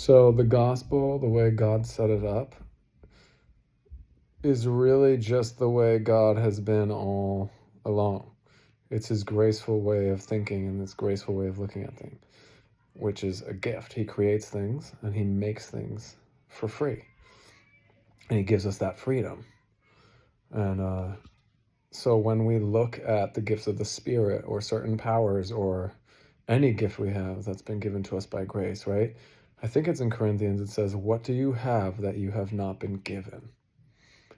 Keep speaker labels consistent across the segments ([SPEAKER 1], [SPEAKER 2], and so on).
[SPEAKER 1] So the gospel, the way God set it up, is really just the way God has been all along. It's his graceful way of thinking and this graceful way of looking at things, which is a gift. He creates things and he makes things for free. And he gives us that freedom. And so when we look at the gifts of the Spirit or certain powers or any gift we have that's been given to us by grace, right? I think it's in Corinthians, it says, "What do you have that you have not been given?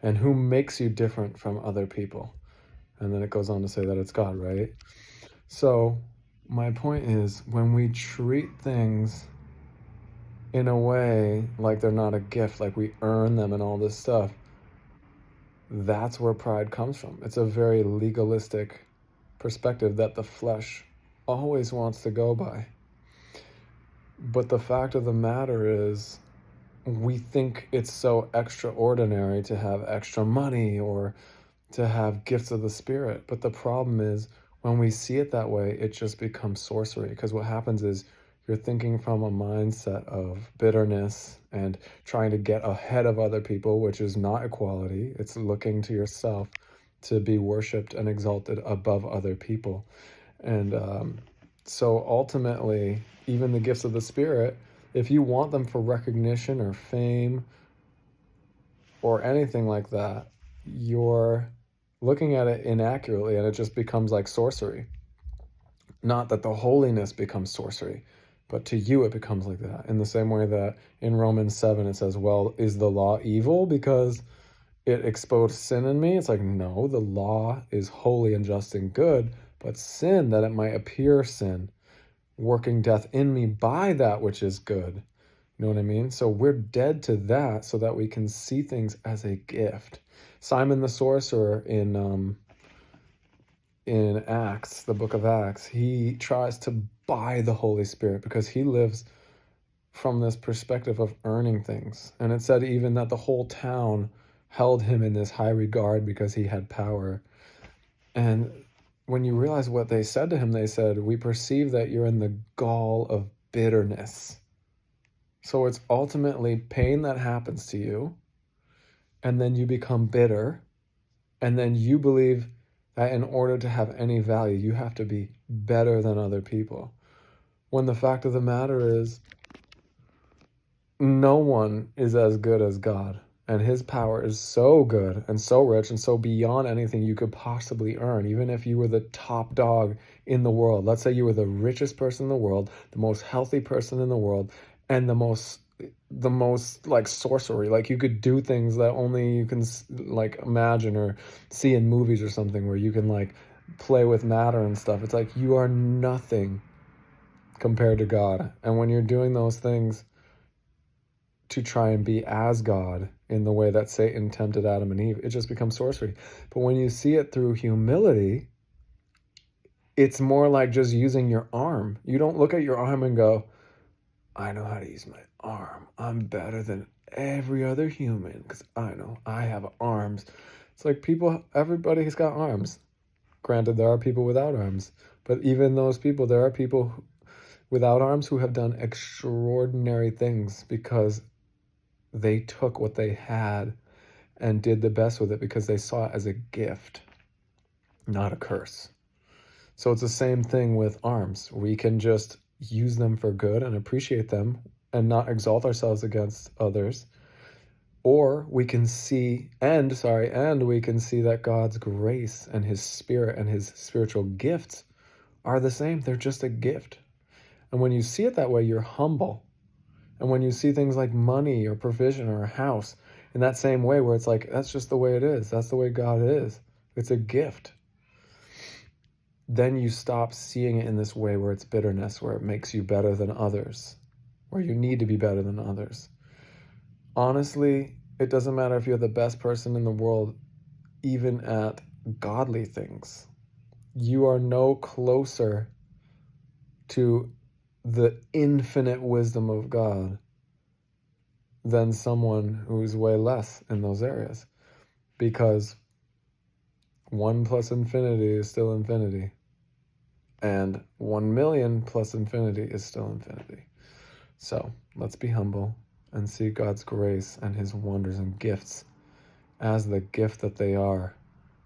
[SPEAKER 1] And who makes you different from other people?" And then it goes on to say that it's God, right? So my point is, when we treat things in a way like they're not a gift, like we earn them and all this stuff, that's where pride comes from. It's a very legalistic perspective that the flesh always wants to go by. But the fact of the matter is, we think it's so extraordinary to have extra money or to have gifts of the Spirit. But the problem is, when we see it that way, it just becomes sorcery. Because what happens is you're thinking from a mindset of bitterness and trying to get ahead of other people, which is not equality. It's looking to yourself to be worshipped and exalted above other people. And so ultimately, even the gifts of the Spirit, if you want them for recognition or fame or anything like that, you're looking at it inaccurately and it just becomes like sorcery. Not that the holiness becomes sorcery, but to you it becomes like that. In the same way that in Romans 7 it says, well, is the law evil because it exposed sin in me? It's like, no, the law is holy and just and good, but sin, that it might appear sin, working death in me by that which is good. You know what I mean? So we're dead to that so that we can see things as a gift. Simon the sorcerer in Acts, the book of Acts, he tries to buy the Holy Spirit because he lives from this perspective of earning things. And it said even that the whole town held him in this high regard because he had power. And when you realize what they said to him, they said, "We perceive that you're in the gall of bitterness." So it's ultimately pain that happens to you, and then you become bitter, and then you believe that in order to have any value, you have to be better than other people. When the fact of the matter is, no one is as good as God, and his power is so good and so rich and so beyond anything you could possibly earn. Even if you were the top dog in the world, let's say you were the richest person in the world, the most healthy person in the world, and the most like sorcery, like you could do things that only you can like imagine or see in movies or something, where you can like play with matter and stuff. It's like you are nothing compared to God. And when you're doing those things to try and be as God in the way that Satan tempted Adam and Eve, it just becomes sorcery. But when you see it through humility, it's more like just using your arm. You don't look at your arm and go, "I know how to use my arm. I'm better than every other human because I know I have arms." It's like everybody's got arms. Granted, there are people without arms, but even those people, there are people without arms who have done extraordinary things because they took what they had and did the best with it because they saw it as a gift, not a curse. So it's the same thing with arms. We can just use them for good and appreciate them and not exalt ourselves against others. Or we can see, and we can see that God's grace and his Spirit and his spiritual gifts are the same. They're just a gift. And when you see it that way, you're humble. And when you see things like money or provision or a house in that same way, where it's like, that's just the way it is. That's the way God is. It's a gift. Then you stop seeing it in this way where it's bitterness, where it makes you better than others, where you need to be better than others. Honestly, it doesn't matter if you're the best person in the world, even at godly things. You are no closer to the infinite wisdom of God than someone who's way less in those areas. Because 1 plus infinity is still infinity. And 1 million plus infinity is still infinity. So let's be humble and see God's grace and his wonders and gifts as the gift that they are,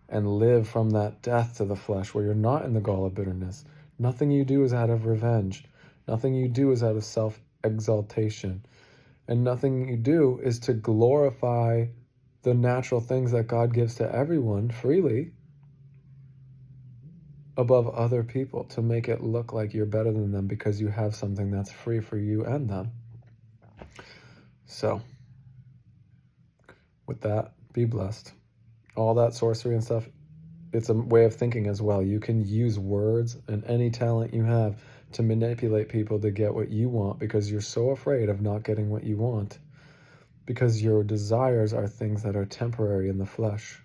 [SPEAKER 1] and live from that death to the flesh where you're not in the gall of bitterness. Nothing you do is out of revenge. Nothing you do is out of self-exaltation. And nothing you do is to glorify the natural things that God gives to everyone freely above other people, to make it look like you're better than them because you have something that's free for you and them. So, with that, be blessed. All that sorcery and stuff, it's a way of thinking as well. You can use words and any talent you have to manipulate people to get what you want because you're so afraid of not getting what you want, because your desires are things that are temporary in the flesh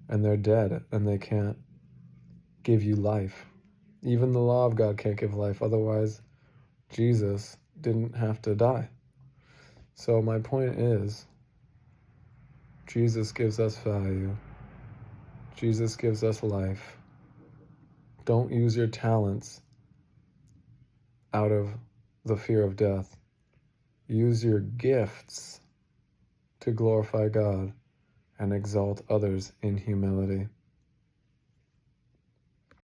[SPEAKER 1] and they're dead and they can't give you life. Even the law of God can't give life. Otherwise, Jesus didn't have to die. So my point is, Jesus gives us value. Jesus gives us life. Don't use your talents out of the fear of death. Use your gifts to glorify God and exalt others in humility.